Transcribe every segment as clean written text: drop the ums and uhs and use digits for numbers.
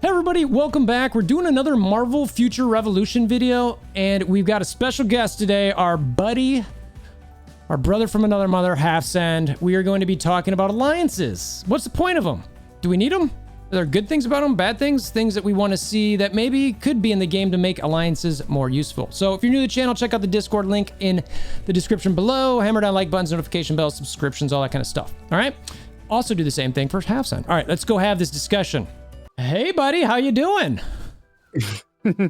Hey everybody, welcome back. We're doing another Marvel Future Revolution video, and we've got a special guest today, our buddy, our brother from another mother, Half5end. We are going to be talking about alliances. What's the point of them? Do we need them? Are there good things about them, bad things, things that we want to see that maybe could be in the game to make alliances more useful? So if you're new to the channel, check out the Discord link in the description below. Hammer down like buttons, notification bells, subscriptions, all that kind of stuff. All right? Also do the same thing for Half5end. All right, let's go have this discussion. Hey, buddy, how you doing?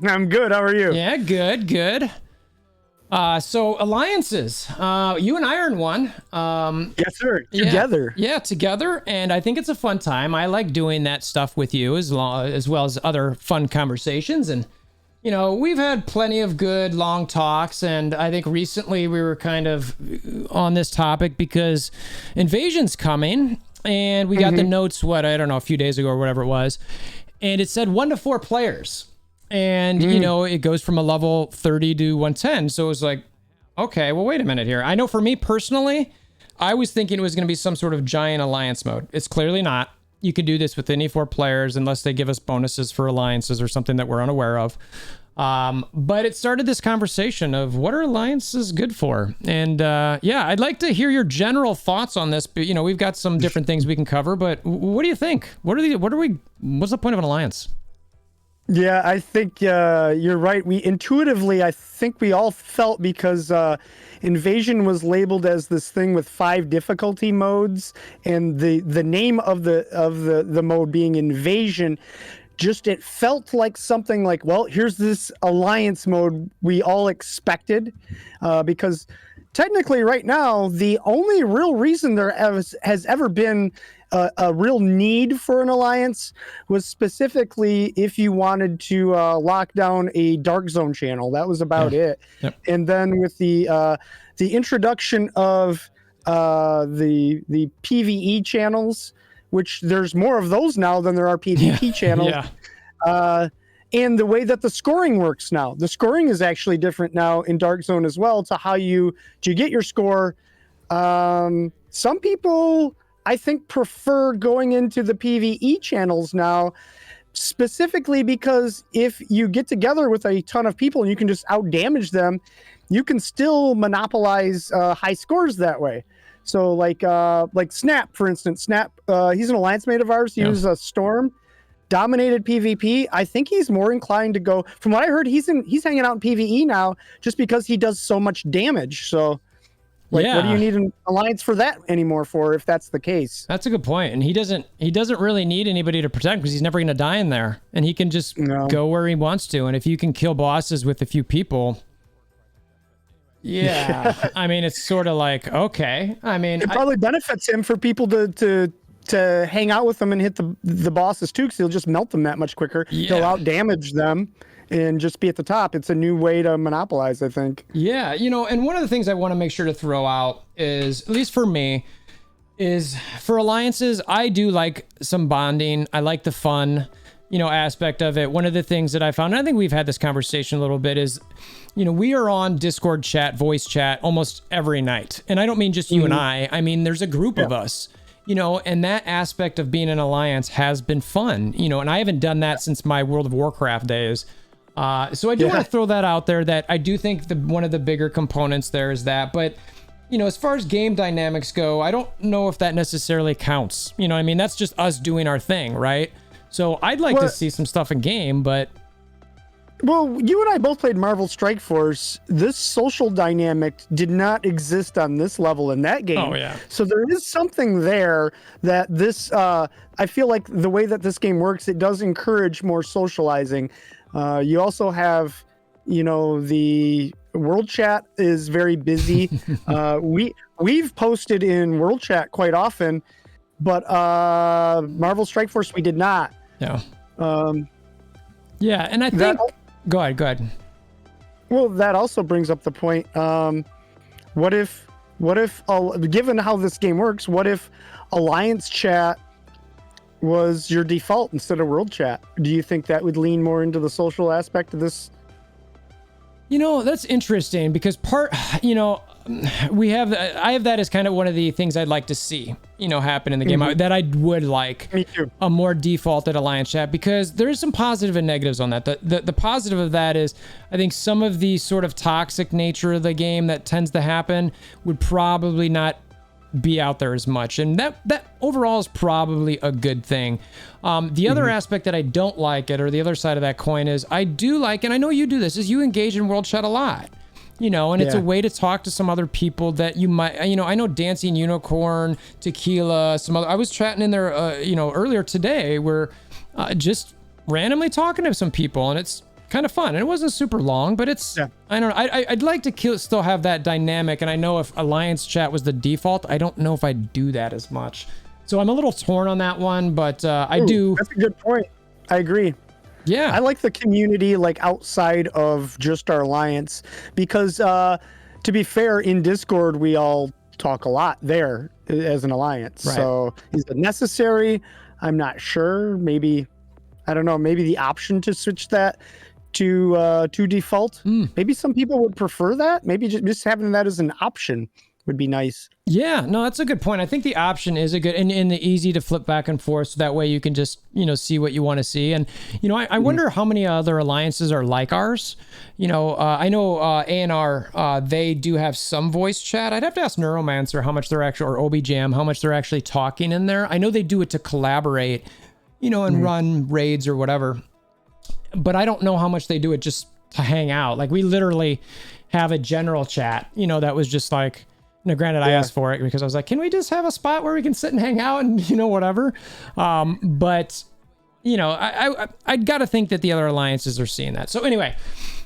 I'm good. How are you? Yeah, good. So alliances. You and I are in one. Yes, sir. Together. Yeah, together. And I think it's a fun time. I like doing that stuff with you as well as other fun conversations. And, you know, we've had plenty of good long talks. And I think recently we were kind of on this topic because Invasion's coming. And we got the notes, I don't know, a few days ago or whatever it was. And it said 1 to 4 players. And, you know, it goes from a level 30 to 110. So it was like, okay, well, wait a minute here. I know for me personally, I was thinking it was going to be some sort of giant alliance mode. It's clearly not. You could do this with any 4 players unless they give us bonuses for alliances or something that we're unaware of. But it started this conversation of what are alliances good for? And yeah, I'd like to hear your general thoughts on this. But, you know, we've got some different things we can cover, but what do you think? What's the point of an alliance? Yeah, I think you're right. I think we all felt because Invasion was labeled as this thing with 5 difficulty modes, and the name of the mode being Invasion, it felt like something like, well, here's this alliance mode we all expected, because technically right now the only real reason there has ever been a real need for an alliance was specifically if you wanted to lock down a Darkzone channel. That was about it. Yep. And then with the introduction of the PvE channels, which there's more of those now than there are PvP channels. Yeah. And the way that the scoring works now. The scoring is actually different now in Darkzone as well to how you get your score. Some people, I think, prefer going into the PvE channels now, specifically because if you get together with a ton of people and you can just out-damage them, you can still monopolize high scores that way. So like Snap, for instance. Snap, he's an alliance mate of ours. He was a Storm, dominated PvP. I think he's more inclined to go. From what I heard, he's hanging out in PvE now just because he does so much damage. So, what do you need an alliance for that anymore for if that's the case? That's a good point. And he doesn't really need anybody to protect because he's never going to die in there, and he can just go where he wants to. And if you can kill bosses with a few people. Yeah, I mean, it's sort of like, okay. I mean, it probably benefits him for people to hang out with them and hit the bosses too, because he'll just melt them that much quicker. Yeah. He'll out damage them and just be at the top. It's a new way to monopolize, I think. Yeah, you know, and one of the things I want to make sure to throw out is, at least for me, is for alliances, I do like some bonding. I like the fun, aspect of it. One of the things that I found, and I think we've had this conversation a little bit, is, we are on Discord chat, voice chat almost every night. And I don't mean just you and I mean, there's a group of us, and that aspect of being an alliance has been fun, and I haven't done that since my World of Warcraft days. So I do want to throw that out there, that I do think one of the bigger components there is that, but as far as game dynamics go, I don't know if that necessarily counts. I mean, that's just us doing our thing, right? So I'd like to see some stuff in game, but... Well, you and I both played Marvel Strike Force. This social dynamic did not exist on this level in that game. Oh, yeah. So there is something there that this... I feel like the way that this game works, it does encourage more socializing. You also have, the World Chat is very busy. We've posted in World Chat quite often, but Marvel Strike Force, we did not. Yeah. Yeah, and I think... Go ahead. Well, that also brings up the point. What if, given how this game works, what if Alliance Chat was your default instead of World Chat? Do you think that would lean more into the social aspect of this? That's interesting because I have that as kind of one of the things I'd like to see, happen in the game. That I would like Me too. a more defaulted alliance chat, because there is some positive and negatives on that. The positive of that is I think some of the sort of toxic nature of the game that tends to happen would probably not be out there as much, and that overall is probably a good thing. The other aspect that I don't like it, or the other side of that coin, is I do like, and I know you do this, is you engage in world chat a lot, and it's a way to talk to some other people that you might, I know Dancing Unicorn, Tequila, some other, I was chatting in there, earlier today, where just randomly talking to some people, and it's kind of fun. And it wasn't super long, but it's, I don't know. I'd like to still have that dynamic. And I know if Alliance chat was the default, I don't know if I'd do that as much. So I'm a little torn on that one, but I do. That's a good point. I agree. Yeah. I like the community like outside of just our Alliance, because to be fair, in Discord, we all talk a lot there as an Alliance. Right. So is it necessary? I'm not sure. Maybe, I don't know, maybe the option to switch that to default. Maybe some people would prefer that. Maybe just having that as an option would be nice. Yeah, no, that's a good point. I think the option is a good, and the easy to flip back and forth, so that way you can just, see what you want to see. And, I wonder how many other alliances are like ours. I know A&R, they do have some voice chat. I'd have to ask Neuromancer how much they're actually, or OBJam, how much they're actually talking in there. I know they do it to collaborate, and run raids or whatever. But I don't know how much they do it just to hang out. Like, we literally have a general chat, that was just like, granted, I asked for it because I was like, can we just have a spot where we can sit and hang out and, whatever. But, I got to think that the other alliances are seeing that. So anyway,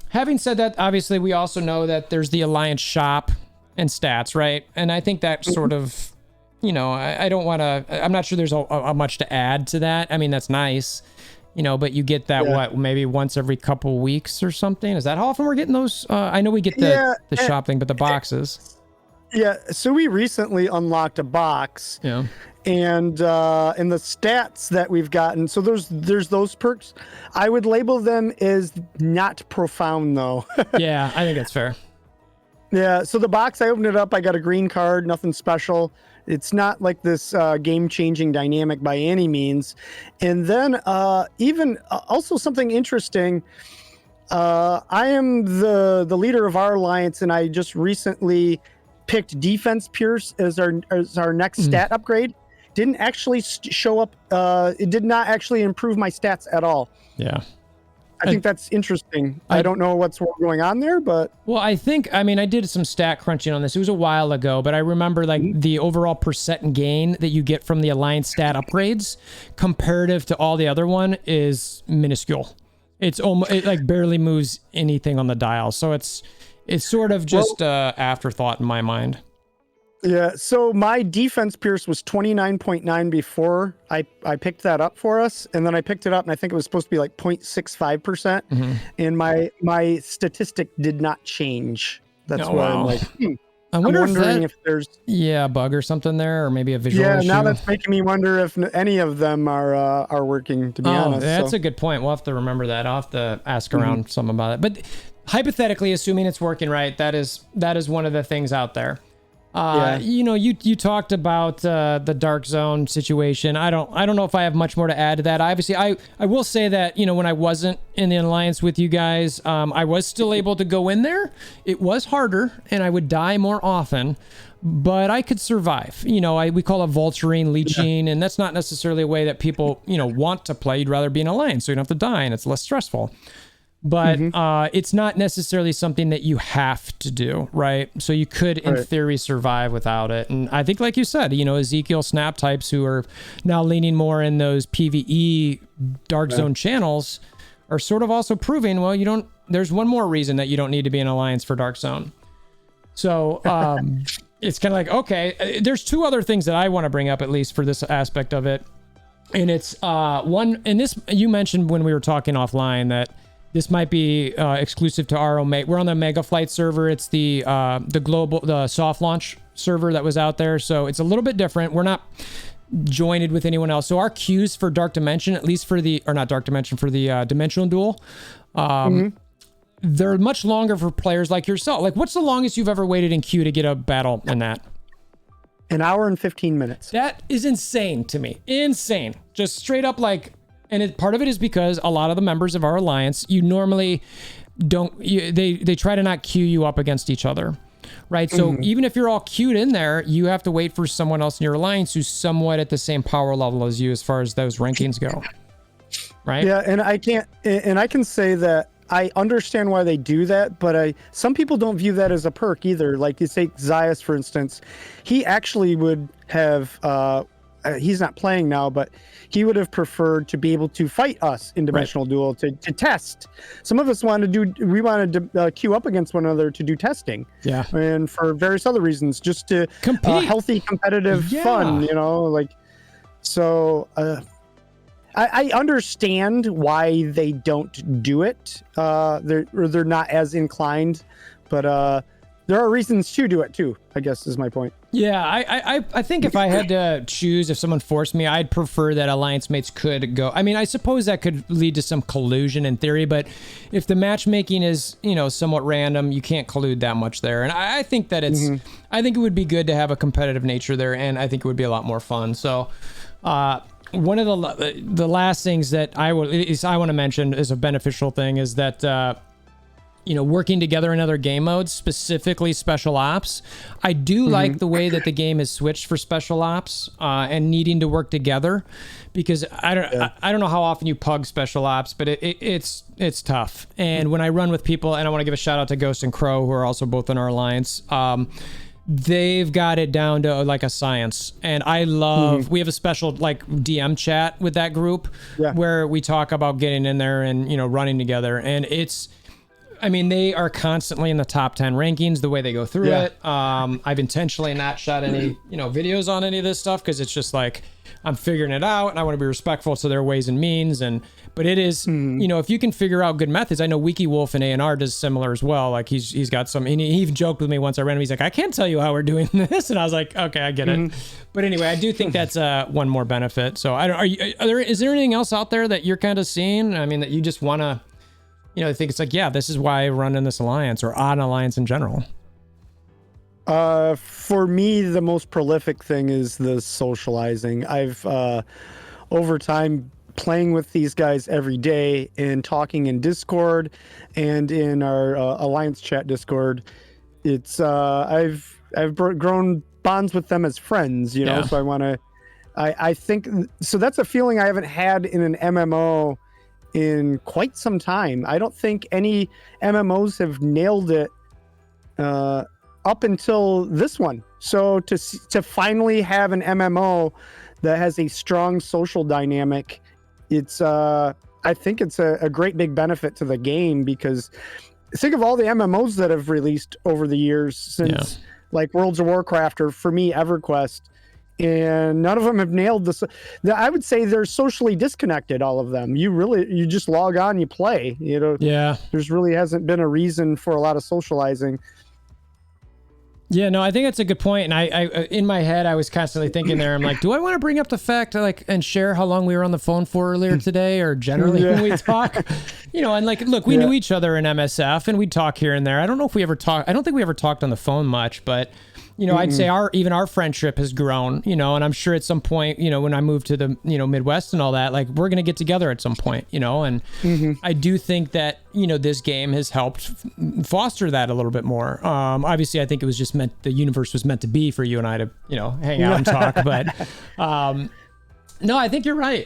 having said that, obviously we also know that there's the alliance shop and stats, right? And I think that sort of, I don't want to, I'm not sure there's a much to add to that. I mean, that's nice. But you get that, maybe once every couple weeks or something? Is that how often we're getting those? I know we get the shop thing, but the boxes. Yeah, so we recently unlocked a box. Yeah. And the stats that we've gotten, so there's those perks. I would label them as not profound, though. Yeah, I think that's fair. Yeah, so the box, I opened it up, I got a green card, nothing special. It's not like this game-changing dynamic by any means. And then even also something interesting, I am the leader of our alliance, and I just recently picked Defense Pierce as our next stat upgrade. Didn't actually show up. It did not actually improve my stats at all. Yeah. I think that's interesting. I don't know what's going on there, but... Well, I did some stat crunching on this. It was a while ago, but I remember the overall percent gain that you get from the Alliance stat upgrades comparative to all the other one is minuscule. It's almost, it barely moves anything on the dial. So it's sort of just afterthought in my mind. Yeah, so my Defense Pierce was 29.9 before I picked that up for us, and then I picked it up, and I think it was supposed to be like 0.65%, and my statistic did not change. That's why I'm like, I'm wondering if there's a bug or something there, or maybe a visual issue. Now that's making me wonder if any of them are working, to be honest. That's a good point. We'll have to remember that. I'll have to ask around some about it. But hypothetically, assuming it's working right, that is one of the things out there. You talked about the Darkzone situation. I don't know if I have much more to add to that. Obviously, I will say that, when I wasn't in the alliance with you guys, I was still able to go in there. It was harder, and I would die more often, but I could survive. We call it vulturing, leeching, and that's not necessarily a way that people, want to play. You'd rather be in alliance, so you don't have to die, and it's less stressful. But it's not necessarily something that you have to do, right? So you could, in theory, survive without it. And I think, like you said, Ezekiel Snap types who are now leaning more in those PvE Darkzone channels are sort of also proving, well, there's one more reason that you don't need to be in alliance for Darkzone. So it's kind of like, okay, there's two other things that I want to bring up, at least for this aspect of it. And it's one, and this, you mentioned when we were talking offline that this might be exclusive to our own. We're on the Mega Flight server. It's the soft launch server that was out there. So it's a little bit different. We're not joined with anyone else. So our queues for Dark Dimension, at least for the Dimensional Duel, they're much longer for players like yourself. Like, what's the longest you've ever waited in queue to get a battle in that? An hour and 15 minutes. That is insane to me. Insane. Just straight up like, and part of it is because a lot of the members of our alliance, you normally don't, they try to not queue you up against each other. Right. So even if you're all queued in there, you have to wait for someone else in your alliance who's somewhat at the same power level as you as far as those rankings go. Right. Yeah. And I can say that I understand why they do that, but some people don't view that as a perk either. Like you say, Zayas, for instance, he actually would have, he's not playing now, but he would have preferred to be able to fight us in dimensional duel to test. Some of us wanted to queue up against one another to do testing. Yeah. And for various other reasons, just to healthy competitive fun, like, so, I understand why they don't do it. They're not as inclined, but there are reasons to do it too, I guess is my point. Yeah, I think if I had to choose, if someone forced me, I'd prefer that alliance mates could go. I mean, I suppose that could lead to some collusion in theory, but if the matchmaking is, somewhat random, you can't collude that much there. And I think that I think it would be good to have a competitive nature there, and I think it would be a lot more fun. So, one of the last things that I want to mention as a beneficial thing is that, working together in other game modes, specifically special ops. I do like the way that the game is switched for special ops and needing to work together, because I don't know how often you pug special ops, but it's tough. And when I run with people, and I want to give a shout out to Ghost and Crow, who are also both in our alliance, they've got it down to like a science. And I love, we have a special like DM chat with that group where we talk about getting in there and, running together. And they are constantly in the top 10 rankings the way they go through it. I've intentionally not shot any, videos on any of this stuff, because it's just like, I'm figuring it out and I want to be respectful to their ways and means. But it is, if you can figure out good methods. I know Wiki Wolf and A&R does similar as well. Like he's got some, and he even joked with me once I ran him. He's like, I can't tell you how we're doing this. And I was like, okay, I get it. But anyway, I do think that's one more benefit. So is there anything else out there that you're kind of seeing? I mean, that you just want to, I think it's like, this is why I run in this alliance or on alliance in general. For me, the most prolific thing is the socializing. I've, over time, playing with these guys every day and talking in Discord and in our alliance chat Discord. It's, I've grown bonds with them as friends, so I think, so that's a feeling I haven't had in an MMO in quite some time. I don't think any MMOs have nailed it up until this one. So to finally have an MMO that has a strong social dynamic, it's I think it's a great big benefit to the game, because think of all the MMOs that have released over the years since like Worlds of Warcraft, or for me EverQuest, and none of them have nailed this. I would say they're socially disconnected, all of them. You just log on, you play, there's really hasn't been a reason for a lot of socializing. Yeah, no, I think that's a good point. And I in my head, I was constantly thinking there, I'm like, do I want to bring up the fact and share how long we were on the phone for earlier today, or generally when we talk, and like, look, we knew each other in MSF and we'd talk here and there. I don't think we ever talked on the phone much, but I'd say our friendship has grown, and I'm sure at some point, when I move to the, Midwest and all that, like, we're going to get together at some point, and I do think that, this game has helped foster that a little bit more. Obviously I think it was just the universe was meant to be for you and I to, hang out and talk, but, no, I think you're right.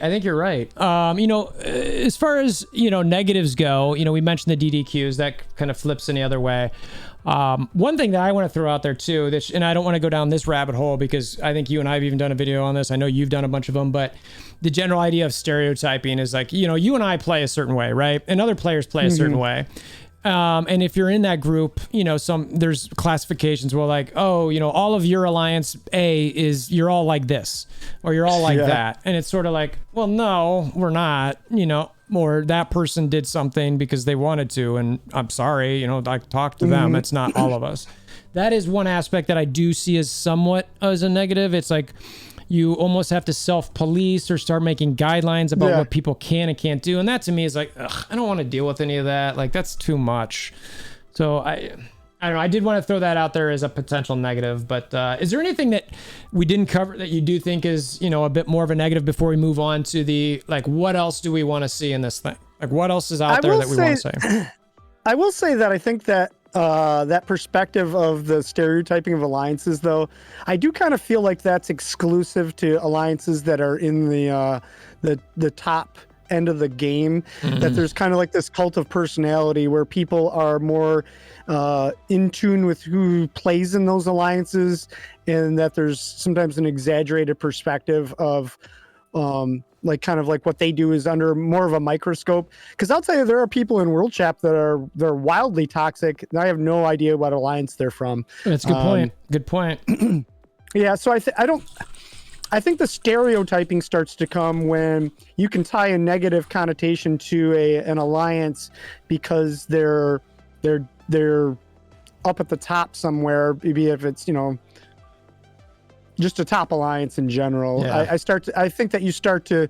As far as, negatives go, we mentioned the DDQs, that kind of flips in the other way. One thing that I want to throw out there too, and I don't want to go down this rabbit hole, because I think you and I have even done a video on this. I know you've done a bunch of them, but the general idea of stereotyping is like, you and I play a certain way, right? And other players play a certain way. And if you're in that group, there's classifications where like, all of your alliance A is you're all like this, or you're all like that. And it's sort of like, well, no, we're not, or that person did something because they wanted to, and I'm sorry, I talked to them. It's not all of us. That is one aspect that I do see as somewhat as a negative. It's like, you almost have to self-police or start making guidelines about what people can and can't do. And that to me is like, ugh, I don't want to deal with any of that. Like, that's too much. So I don't know. I did want to throw that out there as a potential negative, but is there anything that we didn't cover that you do think is, you know, a bit more of a negative before we move on to the, like, what else do we want to see in this thing? Like, what else is out there that we want to say? I will say that I think that that perspective of the stereotyping of alliances, though, I do kind of feel like that's exclusive to alliances that are in the top end of the game. That there's kind of like this cult of personality where people are more in tune with who plays in those alliances, and that there's sometimes an exaggerated perspective of like kind of like what they do is under more of a microscope. Because I'll tell you, there are people in World Chat that they're wildly toxic, and I have no idea what alliance they're from. That's a good point. Good point. Yeah, so I think the stereotyping starts to come when you can tie a negative connotation to an alliance because they're up at the top somewhere, maybe if it's, you know, just a top alliance in general. Yeah. I think that you start to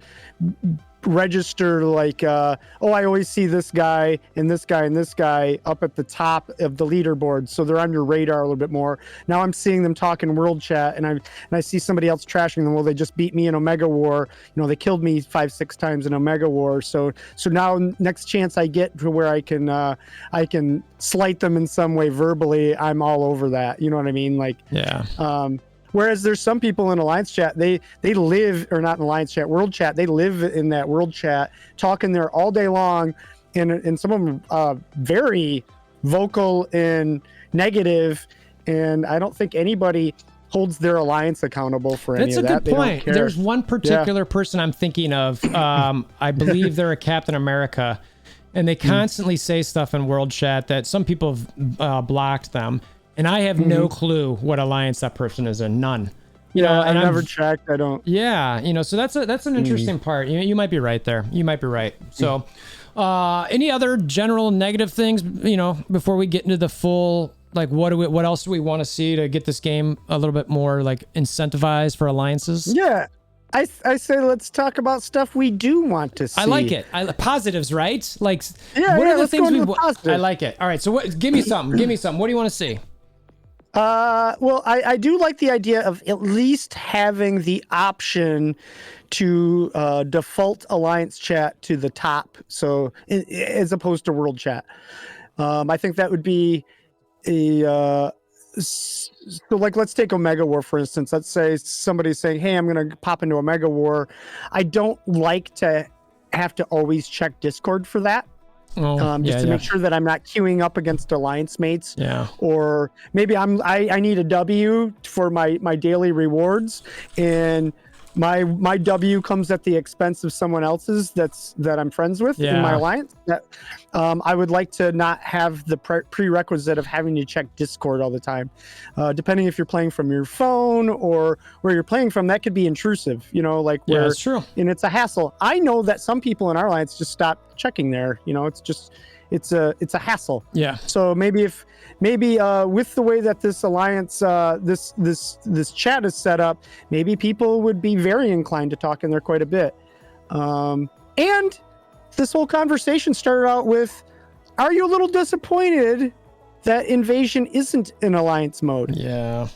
register like, oh, I always see this guy and this guy and this guy up at the top of the leaderboard, so they're on your radar a little bit more. Now I'm seeing them talk in World Chat, and I see somebody else trashing them. Well, they just beat me in Omega War. You know, they killed me 5-6 times in Omega War. So now next chance I get to where I can slight them in some way verbally, I'm all over that. You know what I mean? Like, yeah. Whereas there's some people in Alliance Chat, they live, or not in Alliance Chat, World Chat, they live in that World Chat, talking there all day long, and some of them very vocal and negative, and I don't think anybody holds their alliance accountable for any of that. That's a good point. There's one particular person I'm thinking of. I believe they're a Captain America, and they constantly say stuff in World Chat that some people have blocked them. And I have no clue what alliance that person is in. None. You know, and I've never checked. I don't. Yeah, you know, so that's an interesting part. You might be right there. You might be right. So, any other general negative things, you know, before we get into the full, like, what else do we want to see to get this game a little bit more like incentivized for alliances? Yeah. I say let's talk about stuff we do want to see. I like it. Positives, right? Like, what are the things we want? I like it. All right, so give me something. Give me something. What do you want to see? Well, I do like the idea of at least having the option to default Alliance Chat to the top, so as opposed to World Chat. I think that would be so like, let's take Omega War, for instance. Let's say somebody's saying, hey, I'm going to pop into Omega War. I don't like to have to always check Discord for that. Just to make sure that I'm not queuing up against alliance mates. Yeah. Or maybe I need a W for my daily rewards, and my W comes at the expense of someone else's that I'm friends with in my alliance. That I would like to not have the prerequisite of having to check Discord all the time. Depending if you're playing from your phone or where you're playing from, that could be intrusive. You know, like where that's true. And it's a hassle. I know that some people in our alliance just stop checking there. You know, it's a hassle. Yeah. So maybe with the way that this alliance, this chat is set up, maybe people would be very inclined to talk in there quite a bit. And this whole conversation started out with, are you a little disappointed that Invasion isn't in alliance mode? Yeah.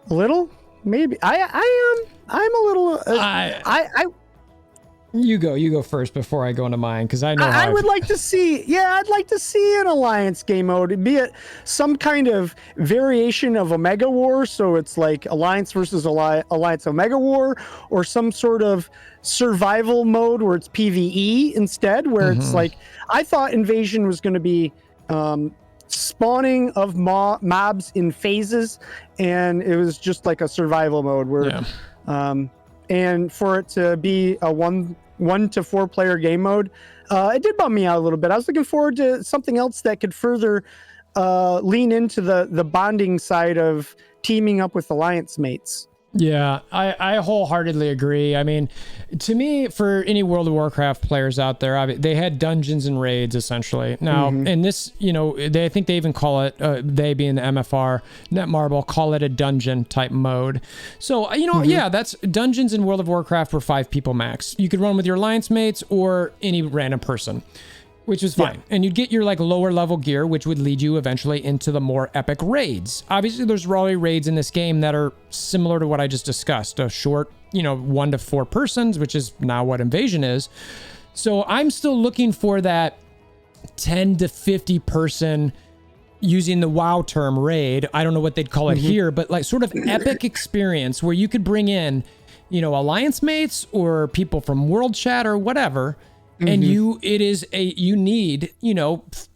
A little? Maybe. I am. I'm a little. You go first before I go into mine, because I know I would like to see. Yeah, I'd like to see an alliance game mode, be it some kind of variation of Omega War, so it's like Alliance versus Alliance Omega War, or some sort of survival mode where it's PvE instead, where it's like, I thought Invasion was going to be spawning of mobs in phases, and it was just like a survival mode where and for it to be a one to 4 player game mode, it did bum me out a little bit. I was looking forward to something else that could further lean into the bonding side of teaming up with alliance mates. Yeah, I wholeheartely agree. I mean, to me, for any World of Warcraft players out there, they had dungeons and raids essentially. Now, in this, I think they even call it, they being the MFR, Netmarble, call it a dungeon type mode. So, yeah, that's dungeons in World of Warcraft were 5 people max. You could run with your alliance mates or any random person, which is fine. Yeah. And you'd get your like lower level gear, which would lead you eventually into the more epic raids. Obviously, there's already raids in this game that are similar to what I just discussed. A short, 1 to 4 persons, which is now what Invasion is. So I'm still looking for that 10 to 50 person, using the WoW term, raid. I don't know what they'd call it here, but like sort of epic experience where you could bring in, alliance mates or people from World Chat or whatever. And you need,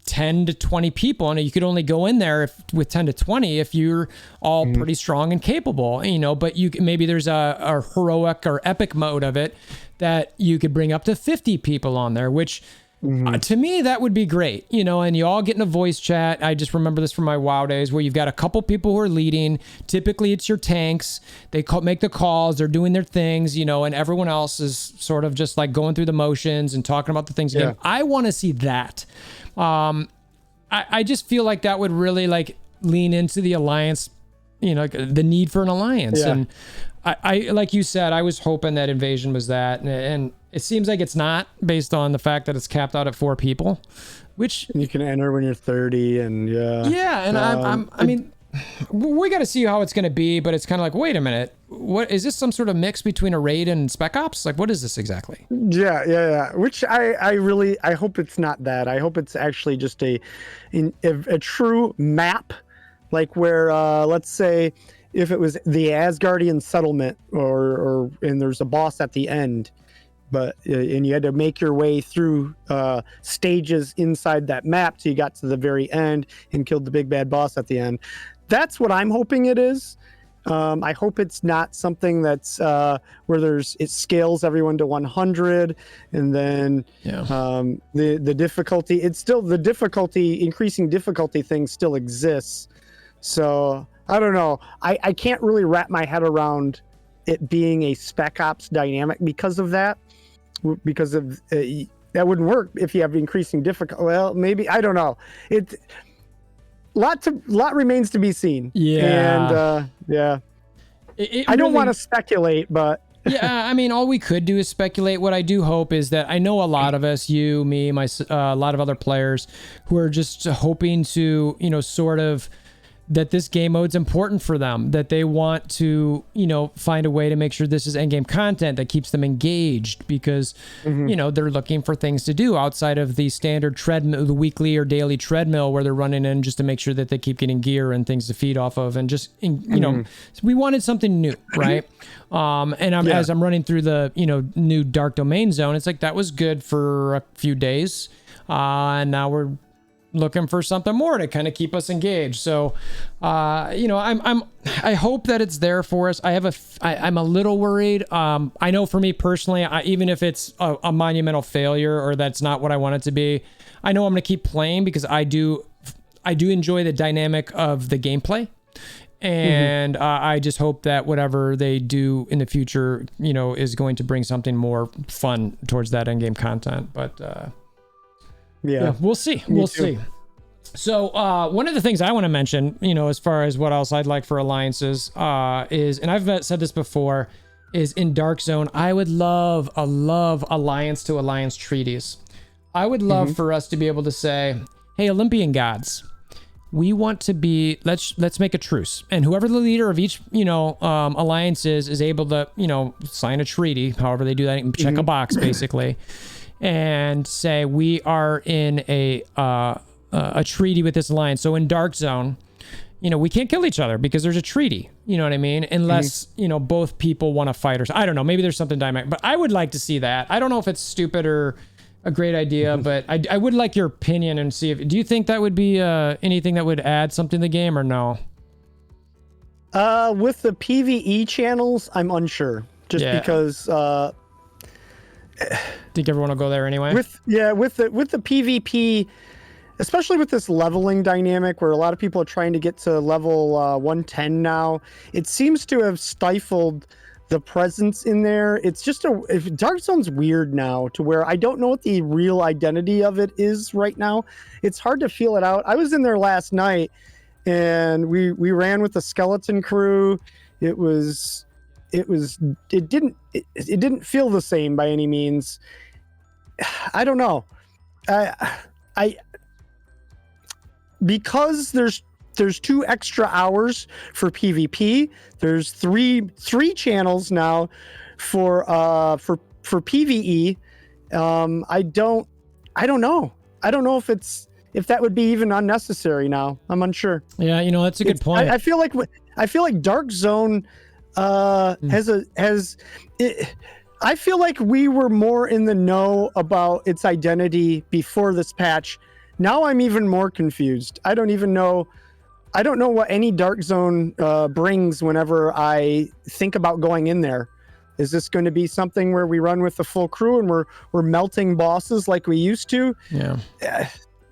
10 to 20 people. And you could only go in there with 10 to 20 if you're all pretty strong and capable, but maybe there's a heroic or epic mode of it that you could bring up to 50 people on there, which to me, that would be great, and you all get in a voice chat. I just remember this from my WoW days where you've got a couple people who are leading. Typically it's your tanks. They make the calls, they're doing their things, and everyone else is sort of just like going through the motions and talking about the things. Yeah. I want to see that. I just feel like that would really like lean into the alliance, the need for an alliance. Yeah. And I like you said, I was hoping that Invasion was that, and it seems like it's not, based on the fact that it's capped out at 4 people, which you can enter when you're 30, and and I mean, we got to see how it's going to be, but it's kind of like, wait a minute, what is this? Some sort of mix between a raid and Spec Ops? Like, what is this exactly? Yeah. Which I hope it's not that. I hope it's actually just a true map, like where let's say if it was the Asgardian settlement, and there's a boss at the end, and you had to make your way through stages inside that map till you got to the very end and killed the big bad boss at the end. That's what I'm hoping it is. I hope it's not something that's where it scales everyone to 100, and then the difficulty. It's still the increasing difficulty thing still exists. So I don't know. I can't really wrap my head around it being a Spec Ops dynamic because of that. Because of that wouldn't work if you have increasing difficulty. Well, maybe, I don't know. Lot remains to be seen. Yeah. And I don't want to speculate, but yeah, I mean, all we could do is speculate. What I do hope is that I know a lot of us, you, me, a lot of other players who are just hoping to, sort of, that this game mode's important for them, that they want to, find a way to make sure this is endgame content that keeps them engaged, because, they're looking for things to do outside of the standard treadmill, the weekly or daily treadmill where they're running in just to make sure that they keep getting gear and things to feed off of. And just, we wanted something new, right? As I'm running through the, new Dark Domain zone, it's like, that was good for a few days. And now we're looking for something more to kind of keep us engaged. So, I hope that it's there for us. I'm a little worried. I know for me personally, even if it's a monumental failure or that's not what I want it to be, I know I'm going to keep playing because I do enjoy the dynamic of the gameplay. And I just hope that whatever they do in the future, is going to bring something more fun towards that endgame content. But, yeah, we'll see. We'll see. So one of the things I want to mention, as far as what else I'd like for alliances is, and I've said this before, is in Darkzone, I would love alliance to alliance treaties. I would love for us to be able to say, hey, Olympian gods, we want to be, let's make a truce. And whoever the leader of each, alliance is able to, sign a treaty, however they do that, check a box basically. And say we are in a treaty with this alliance. So in Darkzone, we can't kill each other because there's a treaty. You know what I mean? Unless both people want to fight, or I don't know. Maybe there's something dynamic, but I would like to see that. I don't know if it's stupid or a great idea, but I would like your opinion and see if. Do you think that would be anything that would add something to the game or no? With the PvE channels, I'm unsure. Just because. Think everyone will go there anyway? With the PvP, especially with this leveling dynamic where a lot of people are trying to get to level 110 now, it seems to have stifled the presence in there. It's just Darkzone's weird now to where I don't know what the real identity of it is right now. It's hard to feel it out. I was in there last night and we ran with the skeleton crew. It didn't feel the same by any means. I don't know. I because there's 2 extra hours for PvP. There's three channels now for PvE. I don't know. I don't know if that would be even unnecessary now. I'm unsure. Yeah, that's a good point. I feel like Darkzone I feel like we were more in the know about its identity before this patch. Now I'm even more confused. I don't know what any Darkzone brings whenever I think about going in there. Is this going to be something where we run with the full crew and we're melting bosses like we used to? Yeah.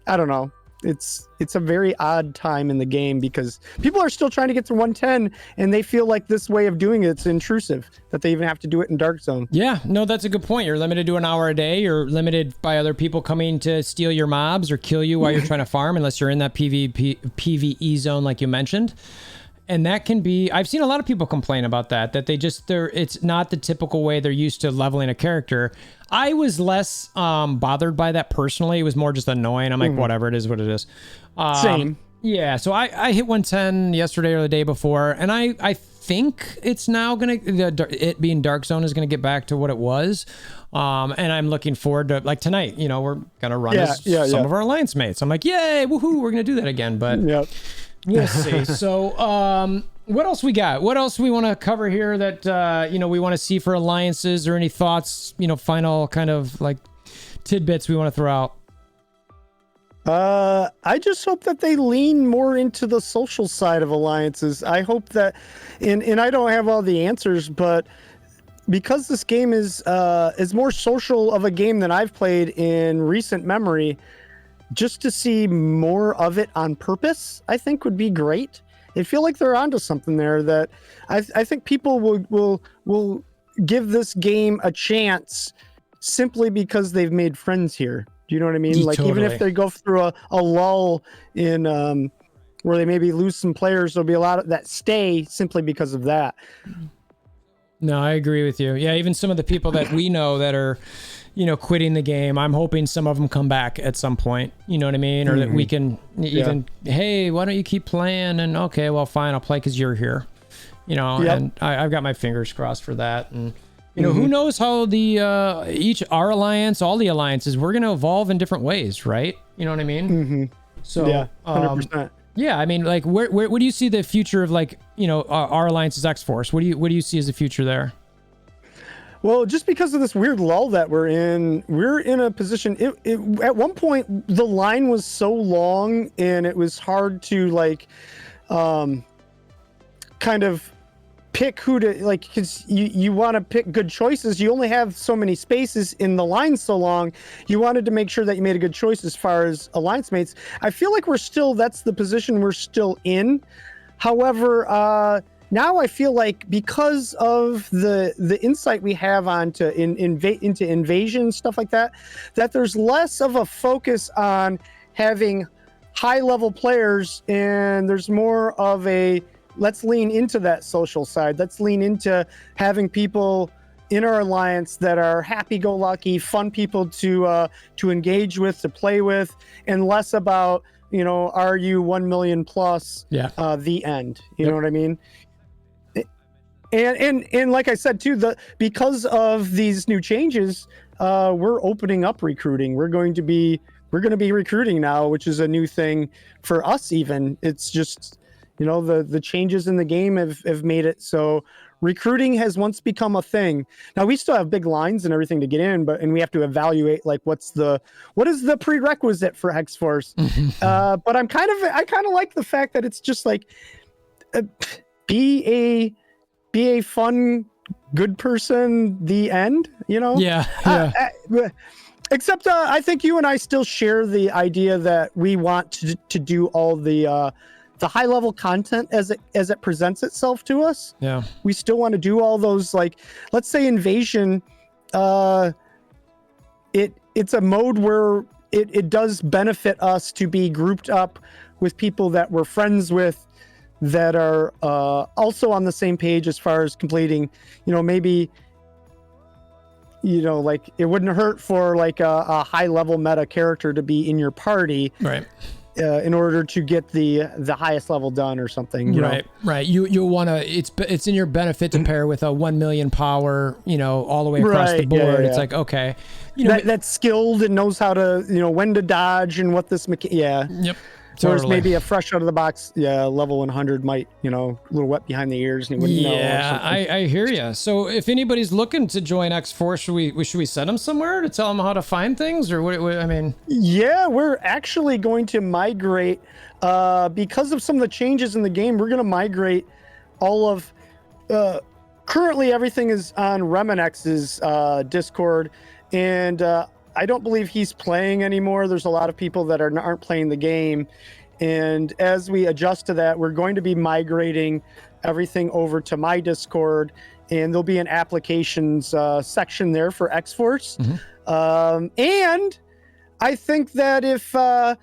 I don't know. It's a very odd time in the game because people are still trying to get to 110 and they feel like this way of doing it's intrusive, that they even have to do it in Darkzone. Yeah, no, that's a good point. You're limited to an hour a day. You're limited by other people coming to steal your mobs or kill you while you're trying to farm, unless you're in that PvE zone like you mentioned. And that can be, I've seen a lot of people complain about that it's not the typical way they're used to leveling a character. I was less bothered by that personally. It was more just annoying. I'm like, whatever, it is what it is. Same. Yeah, so I hit 110 yesterday or the day before, and I think it's now it being Darkzone is gonna get back to what it was. And I'm looking forward to, like, tonight, we're gonna run some of our alliance mates. I'm like, yay, woohoo, we're gonna do that again, but we'll see. So what else we got? What else we want to cover here that we want to see for alliances, or any thoughts, final kind of like tidbits we want to throw out? I just hope that they lean more into the social side of alliances. I hope that, and I don't have all the answers, but because this game is more social of a game than I've played in recent memory, just to see more of it on purpose, I think would be great. I feel like they're onto something there that I think people will give this game a chance simply because they've made friends here. Do you know what I mean? Like, even if they go through a lull in where they maybe lose some players, there'll be a lot of that stay simply because of that. No, I agree with you. Yeah, even some of the people that we know that are, quitting the game, I'm hoping some of them come back at some point. You know what I mean? Or that we can even, hey, why don't you keep playing? And okay, well, fine, I'll play because you're here. And I've got my fingers crossed for that. And who knows how the our alliance, all the alliances, we're going to evolve in different ways, right? You know what I mean? So yeah, 100%. Yeah, I mean, like, where do you see the future of, like, our alliance's X-Force? What do you see as the future there? Well, just because of this weird lull that we're in a position. At one point, the line was so long and it was hard to, like, kind of pick who to, like, because you want to pick good choices. You only have so many spaces in the line so long. You wanted to make sure that you made a good choice as far as alliance mates. I feel like that's the position we're still in. However, now I feel like because of the insight we have into invasion, stuff like that, that there's less of a focus on having high level players, and there's more of a, let's lean into that social side. Let's lean into having people in our alliance that are happy-go-lucky, fun people to engage with, to play with, and less about, are you 1 million plus? The end. You know what I mean? And like I said too, because of these new changes, we're opening up recruiting. We're going to be recruiting now, which is a new thing for us. Even it's just, the changes in the game have made it so recruiting has once become a thing. Now we still have big lines and everything to get in, and we have to evaluate, like, what is the prerequisite for X-Force. But I kind of like the fact that it's just like, be a fun, good person, the end, Yeah. Except I think you and I still share the idea that we want to do all the high level content as it presents itself to us. Yeah. We still want to do all those, like, let's say Invasion, it's a mode where it does benefit us to be grouped up with people that we're friends with that are also on the same page as far as completing, maybe, like it wouldn't hurt for like a high level meta character to be in your party. Right. In order to get the highest level done or something. Right. You'll want to, it's in your benefit to pair with a 1 million power, all the way across the board. Yeah. It's like, okay. That's skilled and knows how to, when to dodge and what this, yeah. Yep. Totally. Whereas maybe a fresh out of the box, level 100 might, a little wet behind the ears and you wouldn't know. Yeah, I hear you. So if anybody's looking to join X4, should we send them somewhere to tell them how to find things, or what I mean? Yeah, we're actually going to migrate because of some of the changes in the game. We're going to migrate all of. Currently, everything is on Reminex's Discord, and I don't believe he's playing anymore. There's a lot of people that aren't playing the game. And as we adjust to that, we're going to be migrating everything over to my Discord, and there'll be an applications section there for X-Force. Mm-hmm. And I think that if I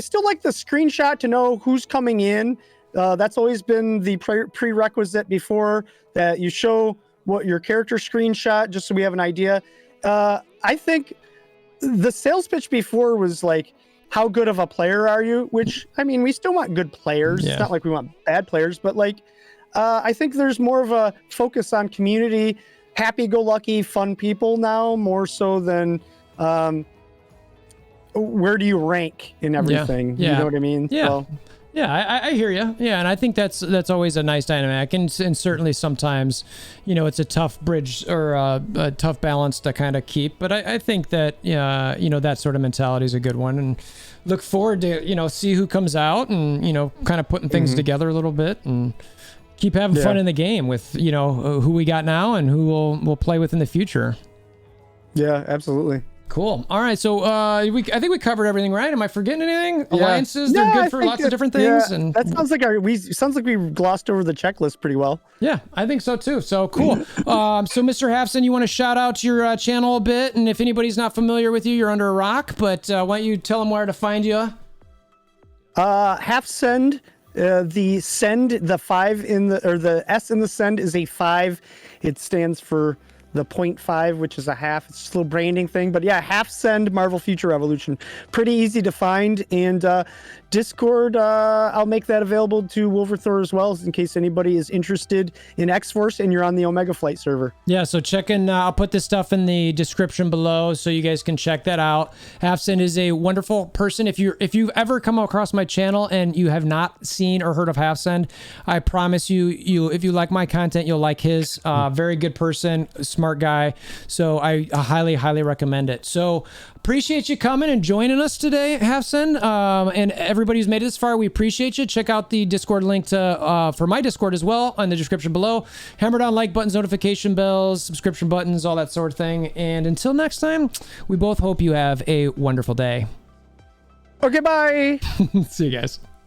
still like the screenshot to know who's coming in. That's always been the prerequisite before, that you show what your character screenshot, just so we have an idea. I think the sales pitch before was like, how good of a player are you? Which, I mean, we still want good players. Yeah. It's not like we want bad players, but like, I think there's more of a focus on community, happy-go-lucky, fun people now, more so than where do you rank in everything? Yeah. You know what I mean? Yeah. So, yeah, I hear you. Yeah, and I think that's always a nice dynamic, and certainly sometimes, it's a tough bridge or a tough balance to kind of keep. But I think that that sort of mentality is a good one, and look forward to see who comes out and kind of putting things together a little bit and keep having fun in the game with who we got now and who we'll play with in the future. Yeah, absolutely. Cool. All right. So I think we covered everything, right? Am I forgetting anything? Alliances, they're good for lots of different things. Yeah, and that sounds like we glossed over the checklist pretty well. Yeah, I think so too. So cool. So Mr. Half5end, you want to shout out your channel a bit? And if anybody's not familiar with you, you're under a rock, but why don't you tell them where to find you? Half5end, the send, the 5 in the, or the S in the send is a 5. It stands for the 0.5, which is a half. It's just a little branding thing. But yeah, Half5end Marvel Future Revolution. Pretty easy to find. And Discord, I'll make that available to WolverThor as well, in case anybody is interested in X-Force and you're on the Omega Flight server. Yeah, so I'll put this stuff in the description below so you guys can check that out. Half5end is a wonderful person. If you've ever come across my channel and you have not seen or heard of Half5end, I promise you if you like my content, you'll like his. Very good person, smart guy. So I highly, highly recommend it. So appreciate you coming and joining us today, Half5end. And everybody who's made it this far, we appreciate you. Check out the Discord link for my Discord as well in the description below. Hammer down like buttons, notification bells, subscription buttons, all that sort of thing. And until next time, we both hope you have a wonderful day. Okay, bye. See you guys.